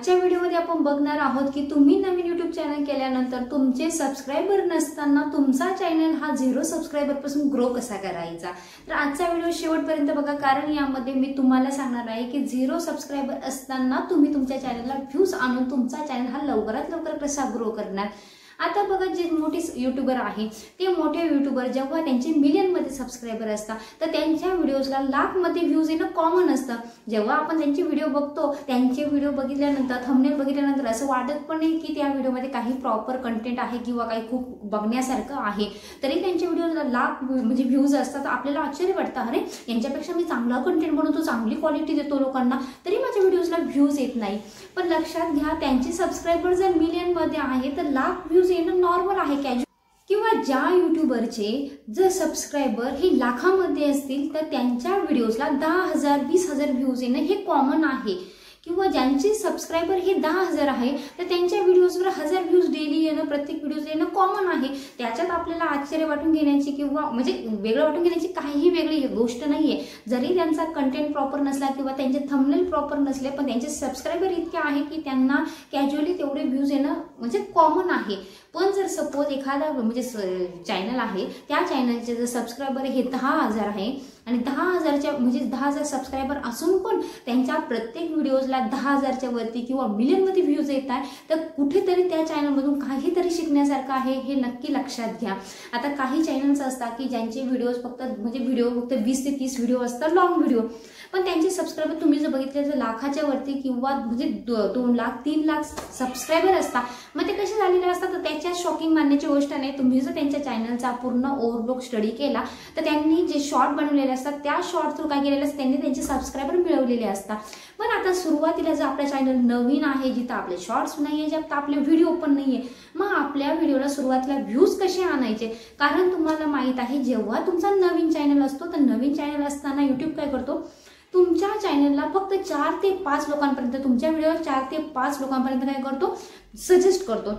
आजच्या व्हिडिओमध्ये आपण बघणार आहोत की तुम्ही नवीन YouTube चॅनल केल्यानंतर तुमचे सबस्क्रायबर नसताना तुमचा चॅनल हा 0 सबस्क्रायबर पासून ग्रो कसा करायचा। तर आजचा व्हिडिओ शेवटपर्यंत बघा, कारण यामध्ये मी तुम्हाला सांगणार आहे की 0 सबस्क्रायबर असताना तुम्ही तुमच्या चॅनलला व्ह्यूज आणून तुमचा चॅनल हा लवकरात लवकर कसा ग्रो करणार। आता बघा, जे मोठे यूट्यूबर आहे ते मोठे यूट्यूबर जेव्हा त्यांचे मिलियन मध्ये सबस्क्रायबर असतात तर त्यांच्या व्हिडिओजला लाख मध्ये व्ह्यूज येणं कॉमन असतं। जेव्हा आपण त्यांचे व्हिडिओ बघतो, त्यांचे व्हिडिओ बघितल्यानंतर थंबनेल बघितल्यानंतर असं वाटत पण नाही की त्या व्हिडिओमध्ये काही प्रॉपर कंटेंट आहे किंवा काही खूप बघण्यासारखं आहे, तरी त्यांच्या व्हिडिओला लाख म्हणजे व्ह्यूज असतात। आपल्याला आश्चर्य वाटतं, अरे यांच्यापेक्षा मी चांगला कंटेंट बनवतो, चांगली क्वालिटी देतो लोकांना, तरी माझ्या व्हिडिओजला व्ह्यूज येत नाही। पण लक्षात घ्या, त्यांचे सबस्क्रायबर जर मिलियन मध्ये आहे तर लाख व्ह्यूज येणं नॉर्मल आहे, कॅज्युअल। किंवा ज्या यूट्यूबरचे जर सबस्क्रायबर हे लाखामध्ये असतील तर त्यांच्या व्हिडिओजला 10,000 20,000 व्ह्यूज येणं हे कॉमन आहे। किंवा ज्यांचे सबस्क्रायबर हे 10,000 आहे तर त्यांच्या व्हिडिओजवर 1000 व्ह्यूज डेली येणं, प्रत्येक व्हिडिओज येणं कॉमन आहे। त्याच्यात आपल्याला आश्चर्य वाटून घेण्याची किंवा म्हणजे वेगळं वाटून घेण्याची काही वेगळी गोष्ट नाहीये। जरी त्यांचा कंटेंट प्रॉपर नसला किंवा त्यांचे थंबनेल प्रॉपर नसले, पण त्यांचे सबस्क्रायबर इतके आहे की त्यांना कॅज्युअली तेवढे व्ह्यूज येणं म्हणजे कॉमन आहे। पण जर सपोज एखादा म्हणजे चॅनल आहे, त्या चॅनलचे जर सबस्क्रायबर हे 10,000 आहे आणि 10,000च्या म्हणजे 10,000 सबस्क्रायबर असून पण त्यांच्या प्रत्येक व्हिडिओजला 10,000च्या वरती किंवा मिलियन मध्ये व्ह्यूज येत आहे, तर कुठेतरी त्या चॅनलमधून काहीतरी शिकण्यासारखं आहे, हे नक्की लक्षात घ्या। आता काही चॅनल्स असतात की ज्यांचे व्हिडिओज फक्त म्हणजे व्हिडिओ फक्त 20 ते 30 व्हिडिओ असतात, लॉंग व्हिडिओ, पण त्यांचे सबस्क्रायबर तुम्ही जर बघितले तर लाखाच्या वरती किंवा म्हणजे 2 लाख 3 लाख सबस्क्रायबर असतात। मग ते कसे झालेले असतात तर त्याच्यात शॉकिंग मानण्याची गोष्ट नाही। तुम्ही जर त्यांच्या चॅनलचा पूर्ण ओव्हरलुक स्टडी केला तर त्यांनी जे शॉर्ट बनवलेले असतात त्या शॉर्ट थ्रू काय केलेले असतात, त्यांनी त्यांचे सबस्क्रायबर मिळवलेले असतात। पण आता सुरुवातीला जर आपला चॅनल नवीन आहे, जिथं आपले शॉर्ट्स नाहीये, जिथं आपले व्हिडिओ पण नाहीये, मग आपल्या व्हिडिओला सुरुवातीला व्ह्यूज कसे आणायचे? कारण तुम्हाला माहित आहे, जेव्हा तुमचा नवीन चॅनल असतो तर नवीन चॅनल असताना युट्यूब काय करतो, तुमच्या चॅनलला फक्त 4 ते 5 लोकांपर्यंत, तुमच्या व्हिडिओ 4 ते 5 लोकांपर्यंत काय करतो, सजेस्ट करतो।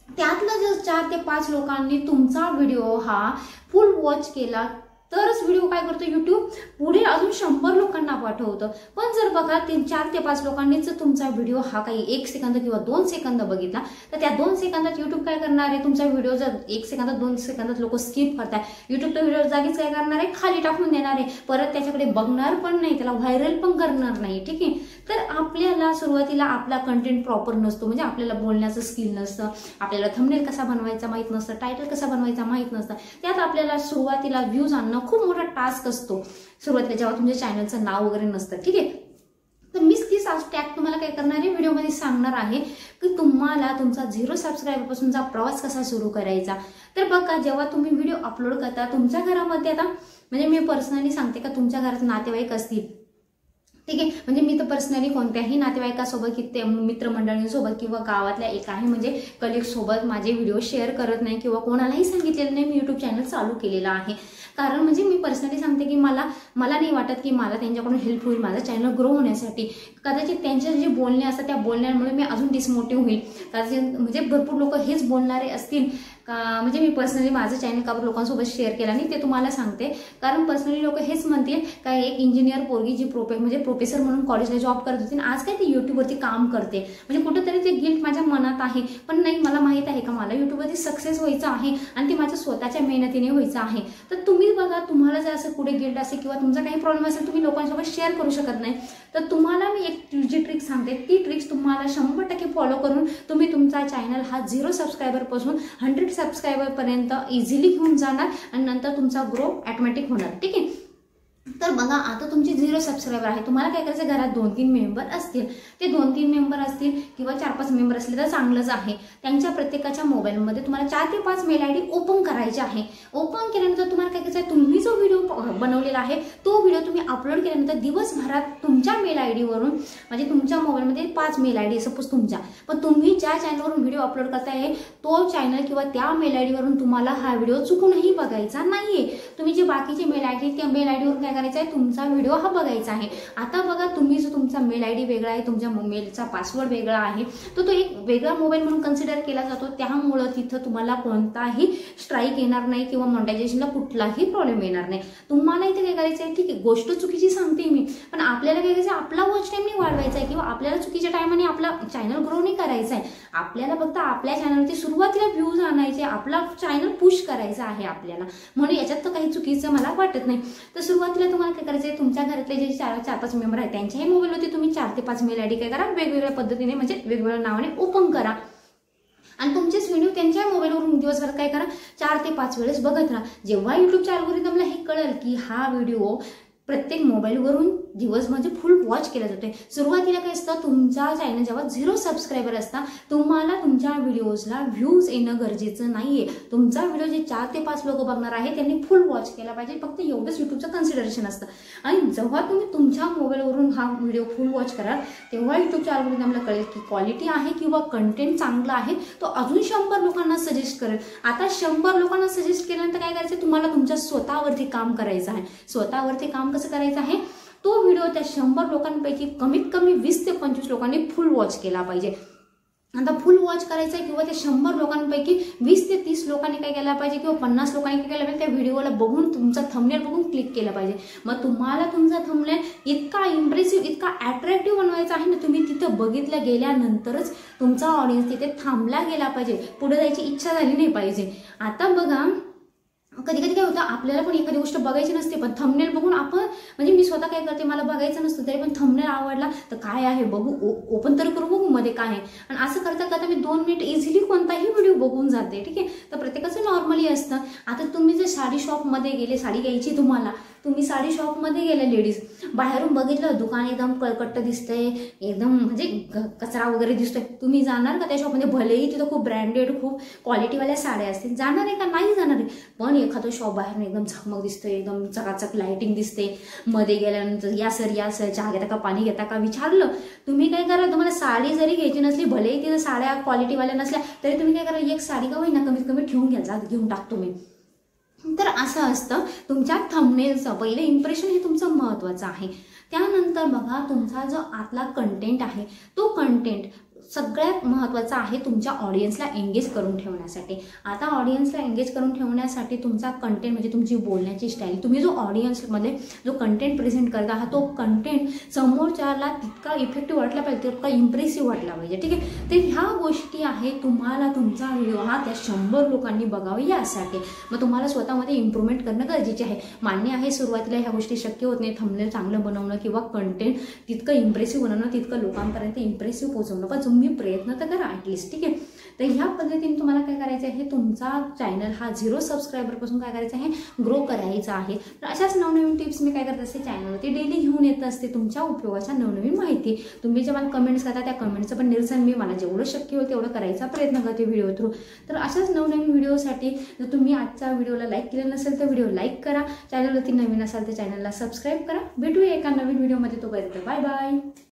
त्यातलं जर 4 ते 5 लोकांनी तुमचा व्हिडिओ हा फुल वॉच केला तरच व्हिडिओ काय करतो, युट्यूब पुढे अजून 100 लोकांना पाठवतं। पण जर बघा 4 ते 5 लोकांनी जर तुमचा व्हिडिओ हा काही 1 सेकंद किंवा 2 सेकंद बघितला तर त्या 2 सेकंदात युट्यूब काय करणार आहे, तुमचा व्हिडिओ जर 1 सेकंदात 2 सेकंदात लोक स्किप करताय, युट्यूब तो व्हिडिओ जागीच काय करणार आहे, खाली टाकून देणार आहे, परत त्याच्याकडे बघणार पण नाही, त्याला व्हायरल पण करणार नाही। ठीक आहे, तर आपल्याला सुरुवातीला आपला कंटेंट प्रॉपर नसतो, म्हणजे आपल्याला बोलण्याचं स्किल नसतं, आपल्याला थंबनेल कसा बनवायचा माहित नसतं, टायटल कसा बनवायचा माहित नसतं, त्यात आपल्याला सुरुवातीला व्ह्यूज आणणं खूप मोठा टास्क असतो सुरुवातीला, जेव्हा तुमच्या चॅनलचं नाव वगैरे नसतं। ठीक आहे, तर मीच ती टॅग तुम्हाला काय करणार आहे, व्हिडिओमध्ये सांगणार आहे की तुम्हाला तुमचा 0 सबस्क्रायबर पासूनचा प्रवास कसा सुरू करायचा। तर बघा, जेव्हा तुम्ही व्हिडिओ अपलोड करता तुमच्या घरामध्ये, आता म्हणजे मी पर्सनली सांगते का तुमच्या घरात नातेवाईक असतील, ठीक आहे, म्हणजे मी तर पर्सनली कोणत्याही नातेवाईकासोबत की मित्रमंडळींसोबत किंवा गावातल्या एकाही म्हणजे कलिग सोबत माझे व्हिडिओ शेअर करत नाही किंवा कोणालाही सांगितलेलं नाही मी युट्यूब चॅनल चालू केलेला आहे। कारण म्हणजे मी पर्सनली सांगते की मला नाही वाटत की मला त्यांच्याकडून हेल्प होईल माझा चॅनल ग्रो होण्यासाठी। कदाचित त्यांचे जे बोलणे असतात त्या बोलण्यामुळे मी अजून डिसमोटिव्ह होईल, कदाचित म्हणजे भरपूर लोक हेच बोलणारे असतील का म्हणजे मी पर्सनली माझं चॅनल का लोकांसोबत शेअर केला नाही ते तुम्हाला सांगते। कारण पर्सनली लोक हेच म्हणतील का एक इंजिनियर पोरगी जी म्हणजे प्रोफेसर म्हणून कॉलेजला जॉब करत होती, आज काय ती युट्यूबवरती काम करते, म्हणजे कुठेतरी ते गिल्ट माझ्या मनात आहे। पण नाही, मला माहित आहे का मला युट्यूबवरती सक्सेस व्हायचं आहे आणि ते माझ्या स्वतःच्या मेहनतीने व्हायचं आहे। तर तुम्ही बघा, तुम्हाला जर असं पुढे गिल्ट असेल किंवा तुमचा काही प्रॉब्लेम असेल, तुम्ही लोकांसोबत शेअर करू शकत नाही, तर तुम्हाला मी एक जी ट्रिक सांगते, ती ट्रिक्स तुम्हाला 100% फॉलो करून तुम्ही तुमचा चॅनल हा 0 सबस्क्रायबर पासून 100 सबस्क्रायबर पर्यंत इझिली घेऊन जाणार आणि नंतर तुमचा ग्रो ऑटोमॅटिक होणार। ठीक आहे, तर बघा, आता तुमचे 0 सबस्क्रायबर आहे, तुम्हाला काय करायचं, घरात 2-3 मेंबर असतील, ते 2-3 मेंबर असतील किंवा 4-5 मेंबर असले तर चांगलंच आहे। त्यांच्या प्रत्येकाच्या मोबाईलमध्ये तुम्हाला 4 ते 5 मेल आयडी ओपन करायचे आहे। ओपन केल्यानंतर तुम्हाला काय करायचं आहे, तुम्ही जो व्हिडिओ बनवलेला आहे तो व्हिडिओ तुम्ही अपलोड केल्यानंतर दिवसभरात तुमच्या मेल आयडी वरून म्हणजे तुमच्या मोबाईलमध्ये 5 मेल आयडी सपोज तुमच्या, पण तुम्ही ज्या चॅनलवरून व्हिडिओ अपलोड करताय तो चॅनल किंवा त्या मेल आयडी वरून तुम्हाला हा व्हिडिओ चुकूनही बघायचा नाहीये। तुम्ही जे बाकीचे मेल आयडी त्या मेल आयडीवर काय करायचं आहे, तुमचा व्हिडिओ हा बघायचा आहे। आता बघा तुम्ही जो तुमचा मेल आयडी वेगळा आहे, तुमच्या मेलचा पासवर्ड वेगळा आहे, तो एक वेगळा मोबाईल म्हणून कन्सिडर केला जातो, त्यामुळे तिथं तुम्हाला कोणताही स्ट्राईक येणार नाही किंवा मॉनिटायझेशनला कुठलाही प्रॉब्लेम येणार नाही। तुम्हाला इथे काय करायचं आहे, ठीक आहे गोष्ट चुकीची सांगते मी, पण आपल्याला काय करायचं आहे, आपला वॉच टाइम नाही वाढवायचा आहे किंवा आपल्याला चुकीच्या टायमाने आपला चॅनल ग्रो नाही करायचा आहे। आपल्याला फक्त आपल्या चॅनलवरती सुरुवातीला व्ह्यूज आणायचे, आपला चॅनल पुश करायचा आहे आपल्याला, म्हणून याच्यात तर काही चुकीचं मला वाटत नाही। तर सुरुवातीला तुम्हाला काय करायचं आहे, तुमच्या घरातले जे 4-5 मेंबर आहेत त्यांच्याही मोबाईलवरती तुम्ही 4 ते 5 मेल आयडी काय करा, वेगवेगळ्या पद्धतीने म्हणजे वेगवेगळ्या नावाने ओपन करा आणि तुमचेच व्हिडिओ त्यांच्या मोबाईलवरून दिवसभरात काय करा 4 ते 5 वेळेस बघत राहा। जेव्हा युट्यूबच्या अल्गोरिदमला हे कळेल की हा व्हिडिओ प्रत्येक मोबाईलवरून दिवस म्हणजे फुल वॉच केला जातोय, सुरुवातीला काय असतं तुमचा चॅनल जेव्हा 0 सबस्क्रायबर असता तुम्हाला तुमच्या व्हिडिओजला व्ह्यूज येणं गरजेचं नाहीये। तुमचा व्हिडिओ जे 4 ते 5 लोक बघणार आहे त्यांनी फुल वॉच केला पाहिजे, फक्त एवढंच युट्यूबचं कन्सिडरेशन असतं। आणि जेव्हा तुम्ही तुमच्या मोबाईलवरून हा व्हिडिओ फुल वॉच कराल तेव्हा युट्यूबच्या अल्गोरिदमला कळेल की क्वालिटी आहे किंवा कंटेंट चांगला आहे, तो अजून 100 लोकांना सजेस्ट करेल। आता 100 लोकांना सजेस्ट केल्यानंतर काय करायचं, तुम्हाला तुमच्या स्वतःवरती काम करायचं आहे। स्वतःवरती काम कसं करायचं आहे, तो व्हिडिओ त्या 100 लोकांपैकी कमीत कमी 20 ते 25 लोकांनी फुल वॉच केला पाहिजे। आता फुल वॉच करायचं आहे किंवा त्या 100 लोकांपैकी 20 ते 30 लोकांनी काय केलं पाहिजे किंवा 50 लोकांनी काय केलं पाहिजे, त्या व्हिडिओला बघून तुमचा थंबनेल बघून क्लिक केलं पाहिजे। मग तुम्हाला तुमचा थंबनेल इतका इम्प्रेसिव्ह इतका अट्रॅक्टिव्ह बनवायचा आहे ना, तुम्ही तिथं बघितलं गेल्यानंतरच तुमचा ऑडियन्स तिथे थांबला गेला पाहिजे, पुढे जायची इच्छा झाली नाही पाहिजे। आता बघा कधी कधी काय होतं, आपल्याला पण एखादी गोष्ट बघायची नसते पण थंबनेल बघून आपण म्हणजे मी स्वतः काय करते, मला बघायचं नसतं तरी पण थंबनेल आवडला तर काय आहे बघू, ओपन तर करू बघू मध्ये काय आहे, आणि असं करता करता मी 2 मिनिट इझिली कोणताही व्हिडिओ बघून जाते। ठीक आहे, तर प्रत्येकाचं नॉर्मली असतं। आता तुम्ही जर साडी शॉपमध्ये गेले, साडी घ्यायची तुम्हाला, तुम्ही साडी शॉपमध्ये गेले लेडीज, बाहेरून बघितलं दुकान एकदम कळकट्ट दिसतंय, एकदम म्हणजे कचरा वगैरे दिसतोय, तुम्ही जाणार का त्या शॉपमध्ये? भलेही तिथं खूप ब्रँडेड खूप क्वालिटीवाल्या साड्या असतील, जाणार आहे का? नाही जाणार आहे। पण एखादं शॉप बाहेर एकदम झगमग दिसतोय, एकदम चकाचक लाइटिंग दिसते, मध्ये गेल्यानंतर या सर चहा घेता का पाणी घेता का विचारलं, तुम्ही काय करा, तुम्हाला साडी जरी घ्यायची नसली, भलेही तिथं साड्या क्वालिटीवाल्या नसल्या तरी तुम्ही काय करा, एक साडी का होईना कमीत कमी ठेवून घ्या, जा घेऊन टाकतो मी। तर असं असतं तुमच्या थंबनेलचं पहिलं इम्प्रेशन हे तुमचं महत्त्वाचं आहे। त्यानंतर बघा तुमचा जो आतला कंटेंट आहे तो कंटेंट सगळ्यात महत्त्वाचा आहे तुमच्या ऑडियन्सला एंगेज करून ठेवण्यासाठी। आता ऑडियन्सला एंगेज करून ठेवण्यासाठी तुमचा कंटेंट म्हणजे तुमची बोलण्याची स्टाईल, तुम्ही जो ऑडियन्समध्ये जो कंटेंट प्रेझेंट करता हा तो कंटेंट समोरच्याला तितका इफेक्टिव्ह वाटला पाहिजे, तितका इम्प्रेसिव्ह वाटला पाहिजे। ठीक आहे, तर ह्या गोष्टी आहे तुम्हाला तुमचा व्हिडिओ हा त्या 100 लोकांनी बघावे यासाठी। मग तुम्हाला स्वतःमध्ये इम्प्रूव्हमेंट करणं गरजेचे आहे। मान्य आहे सुरुवातीला ह्या गोष्टी शक्य होत नाही, थंबनेल चांगलं बनवणं किंवा कंटेंट तितकं इम्प्रेसिव्ह बनवणं, तितकं लोकांपर्यंत इम्प्रेसिव्ह पोहोचवणं, पण तुम्ही प्रयत्न तर करा ॲटलिस्ट। ठीक आहे, तर ह्या पद्धतीने तुम्हाला काय करायचं आहे, तुमचा चॅनल हा 0 सबस्क्रायबरपासून काय करायचं आहे, ग्रो करायचा आहे। तर अशाच नवनवीन टिप्स मी काय करत असते चॅनलवरती डेली घेऊन येत असते, तुमच्या उपयोगाच्या नवनवीन माहिती। तुम्ही जे मला कमेंट्स करता त्या कमेंटचं पण निरसन मी मला जेवढं शक्य होईल तेवढं करायचा प्रयत्न करते व्हिडिओ थ्रू। तर अशाच नवनवीन व्हिडिओसाठी जर तुम्ही आजच्या व्हिडिओला लाईक केलं नसेल तर व्हिडिओ लाईक करा, चॅनलवरती नवीन असाल तर चॅनलला सबस्क्राईब करा। भेटूया एका नवीन व्हिडिओमध्ये, तोपर्यंत बाय बाय।